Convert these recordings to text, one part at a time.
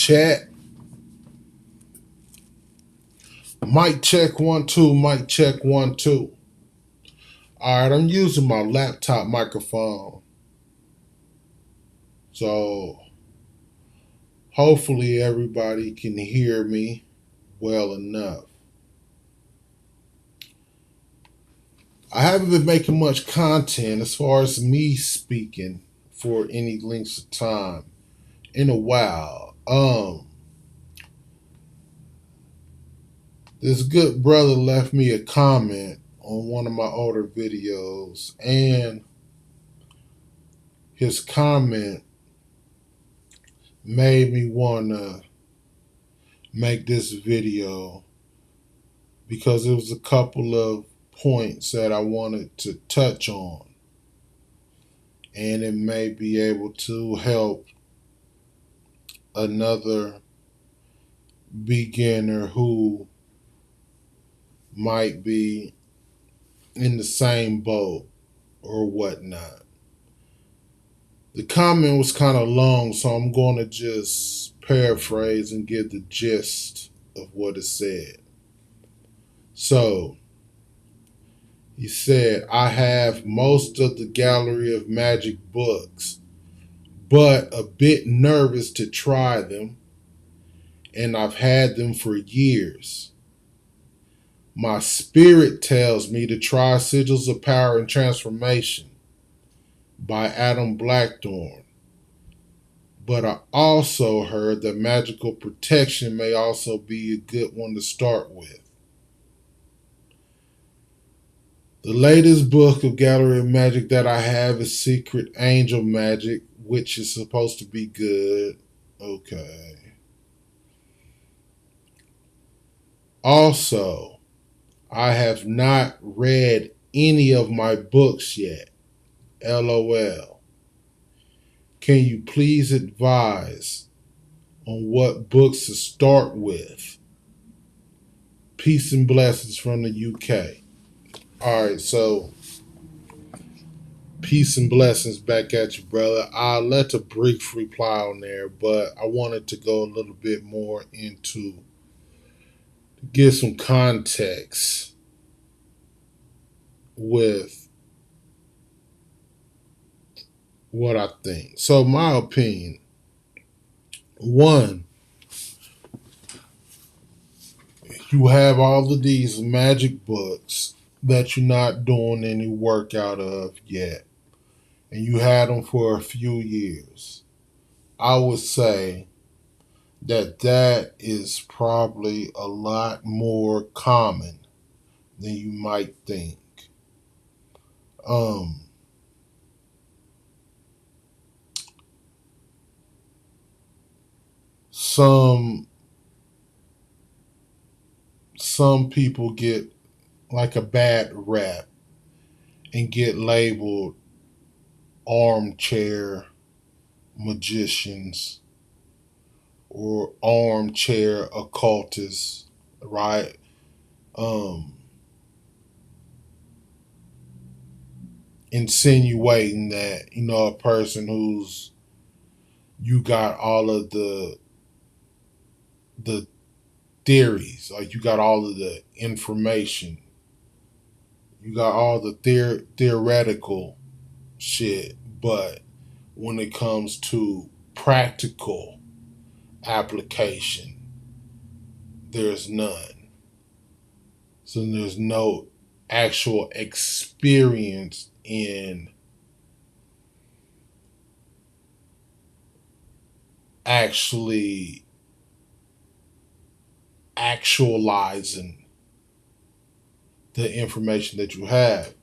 Chat. Mic check 1 2. Mic check 1 2. All right, I'm using my laptop microphone, so hopefully everybody can hear me well enough. I haven't been making much content as far as me speaking for any lengths of time in a while. This good brother left me a comment on one of my older videos, and his comment made me want to make this video because it was a couple of points that I wanted to touch on, and it may be able to help another beginner who might be in the same boat or whatnot. The comment was kind of long, so I'm going to just paraphrase and give the gist of what it said. So, he said, I have most of the gallery of magic books, but a bit nervous to try them, and I've had them for years. My spirit tells me to try Sigils of Power and Transformation by Adam Blackthorne, but I also heard that Magical Protection may also be a good one to start with. The latest book of Gallery of Magic that I have is Secret Angel Magic, which is supposed to be good. Okay. Also, I have not read any of my books yet. LOL. Can you please advise on what books to start with? Peace and blessings from the UK. Alright, so peace and blessings back at you, brother. I'll let a brief reply on there, but I wanted to go a little bit more into give some context with what I think. So my opinion, one, you have all of these magic books that you're not doing any work out of yet, and you had them for a few years. I would say that is probably a lot more common than you might think. Um, some people get like a bad rap and get labeled armchair magicians or armchair occultists, right? Um, Insinuating that, a person who's you got all of the theories, like you got all of the information, you got all the theoretical shit, but when it comes to practical application, there's none. So there's no actual experience in actually actualizing the information that you have.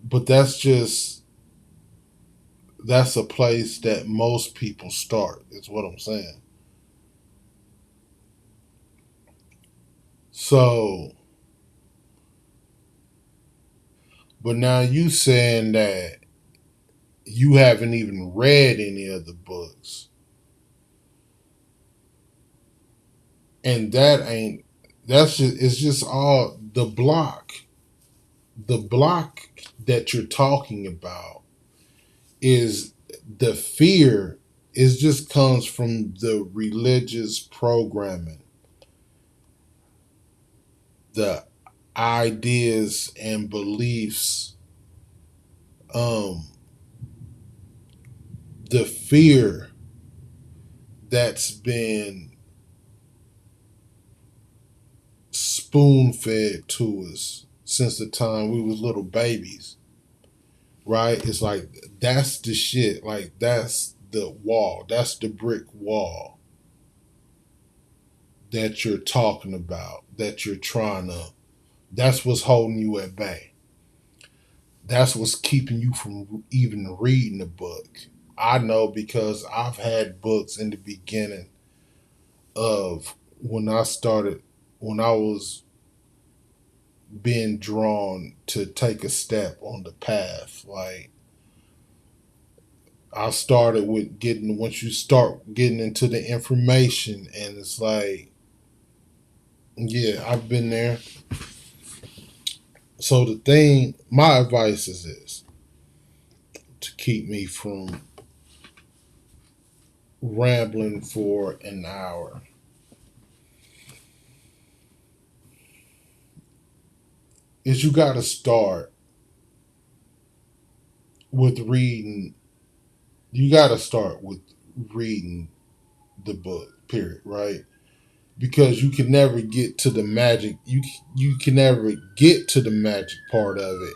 But that's a place that most people start, is what I'm saying. So, but now you saying that you haven't even read any of the books. And it's just all the block. The block that you're talking about is the fear is just comes from the religious programming, the ideas and beliefs, um, the fear that's been spoon fed to us since the time we was little babies, right? It's like that's the shit. Like that's the wall. That's the brick wall that you're talking about. That you're trying to. That's what's holding you at bay. That's what's keeping you from even reading the book. I know because I've had books in the beginning of when I started, when I was being drawn to take a step on the path. Like I started with getting, once you start getting into the information, and it's like, yeah, I've been there. So the thing, my advice is this to keep me from rambling for an hour. Is you got to start with reading. You got to start with reading the book, period, right? Because you can never get to the magic. You can never get to the magic part of it,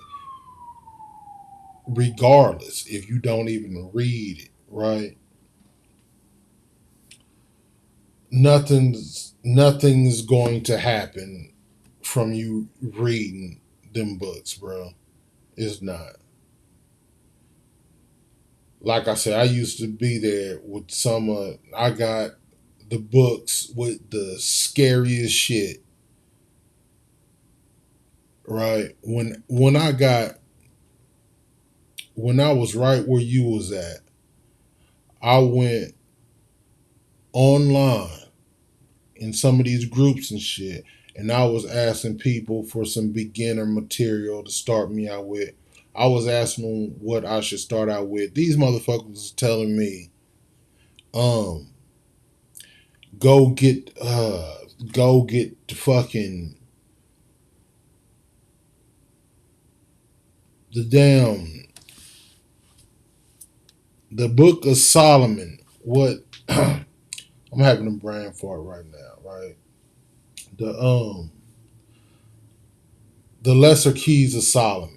regardless if you don't even read it, right? Nothing's going to happen from you reading them books, bro. It's not. Like I said, I used to be there with some. I got the books with the scariest shit. Right when I was right where you was at, I went online in some of these groups and shit, and I was asking people for some beginner material to start me out with. I was asking them what I should start out with. These motherfuckers was telling me, um, go get go get the fucking the damn the book of Solomon. What I'm having a brain fart right now, right? The the Lesser Keys of Solomon.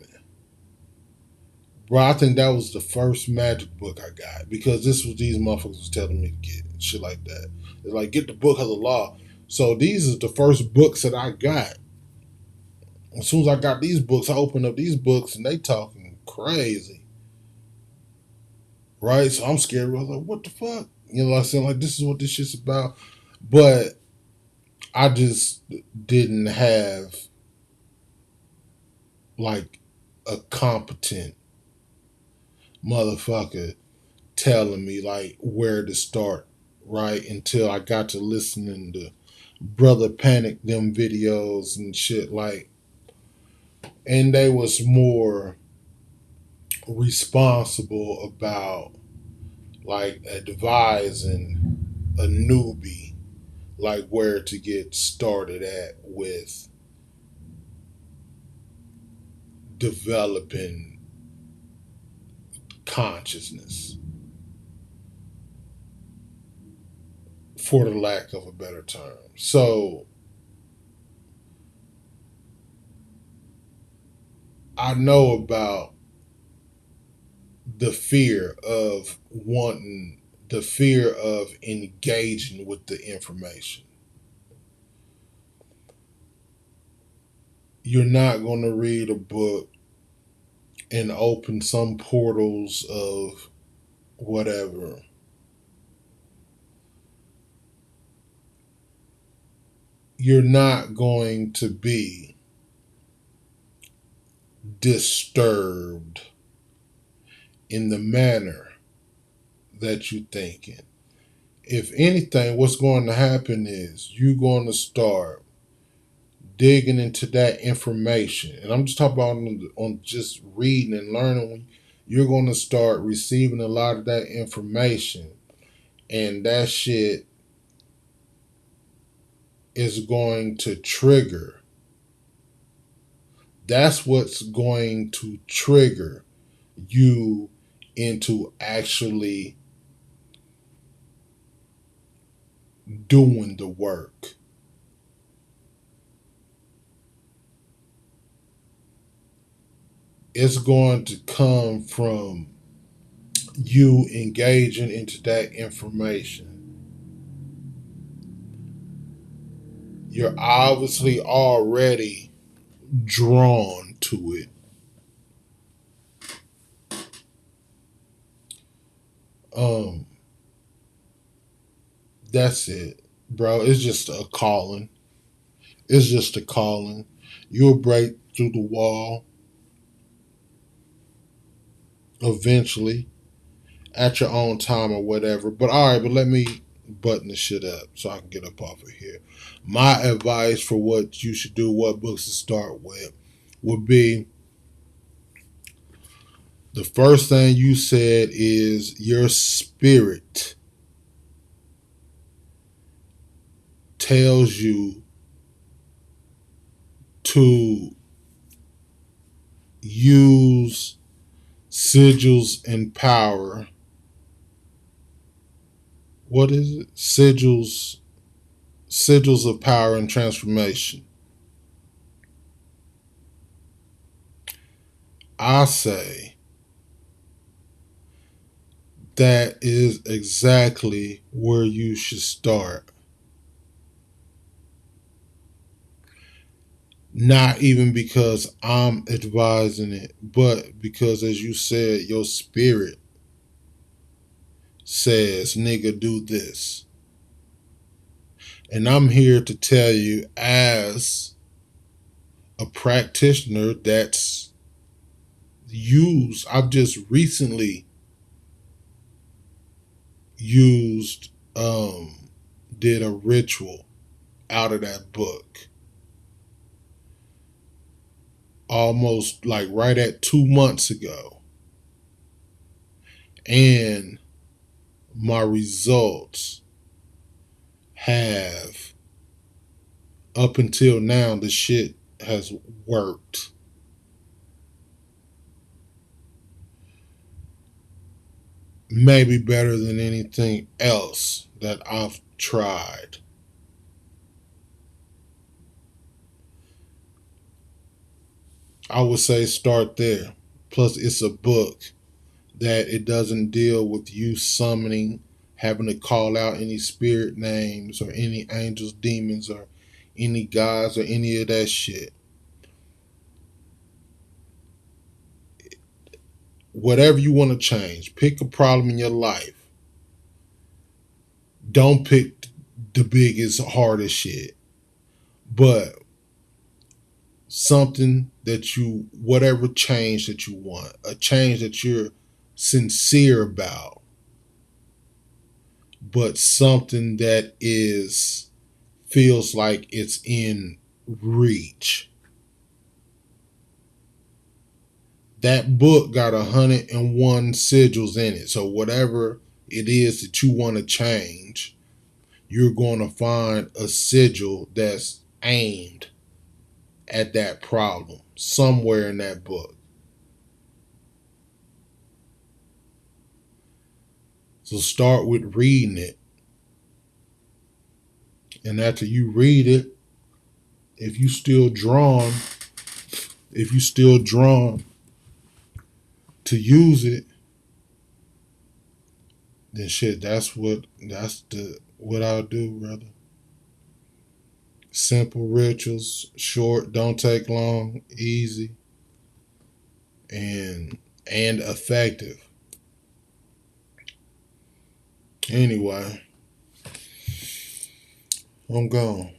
Bro, I think that was the first magic book I got because this was these motherfuckers was telling me to get shit like that. It's like get the book of the law. So these are the first books that I got. As soon as I got these books, I opened up these books and they talking crazy, right? So I'm scared. I was like, what the fuck? You know what I'm saying? Like this is what this shit's about. But I just didn't have like a competent motherfucker telling me like where to start, right? Until I got to listening to Brother Panic them videos and shit like, and they was more responsible about like advising a newbie like where to get started at with developing consciousness, for the lack of a better term. So I know about the fear of wanting, the fear of engaging with the information. You're not going to read a book and open some portals of whatever. You're not going to be disturbed in the manner that you're thinking. If anything, what's going to happen is you're going to start digging into that information. And I'm just talking about on just reading and learning. you're going to start receiving a lot of that information, and that shit is going to trigger. That's what's going to trigger you into actually doing the work. It's going to come from you engaging into that information. You're obviously already drawn to it. Um, that's it, bro. It's just a calling. It's just a calling. You'll break through the wall eventually at your own time or whatever. But all right, but let me button this shit up so I can get up off of here. My advice for what you should do, what books to start with, would be the first thing you said is your spirit tells you to use sigils and power. What is it? Sigils of power and transformation. I say that is exactly where you should start. Not even because I'm advising it, but because, as you said, your spirit says, nigga, do this. And I'm here to tell you, as a practitioner that's I've just recently used, did a ritual out of that book. Almost like right at 2 months ago. And my results have, up until now, the shit has worked. Maybe better than anything else that I've tried. I would say start there. Plus, it's a book that it doesn't deal with you summoning, having to call out any spirit names or any angels, demons, or any gods or any of that shit. Whatever you want to change, pick a problem in your life. Don't pick the biggest, hardest shit, but something that whatever change that you want, a change that you're sincere about, but something that feels like it's in reach. That book got 101 sigils in it. So whatever it is that you want to change, you're going to find a sigil that's aimed at that problem somewhere in that book. So start with reading it. And after you read it, if you still drawn, to use it, then shit, what I'll do, brother. Simple rituals, short, don't take long, easy, and effective. Anyway, I'm gone.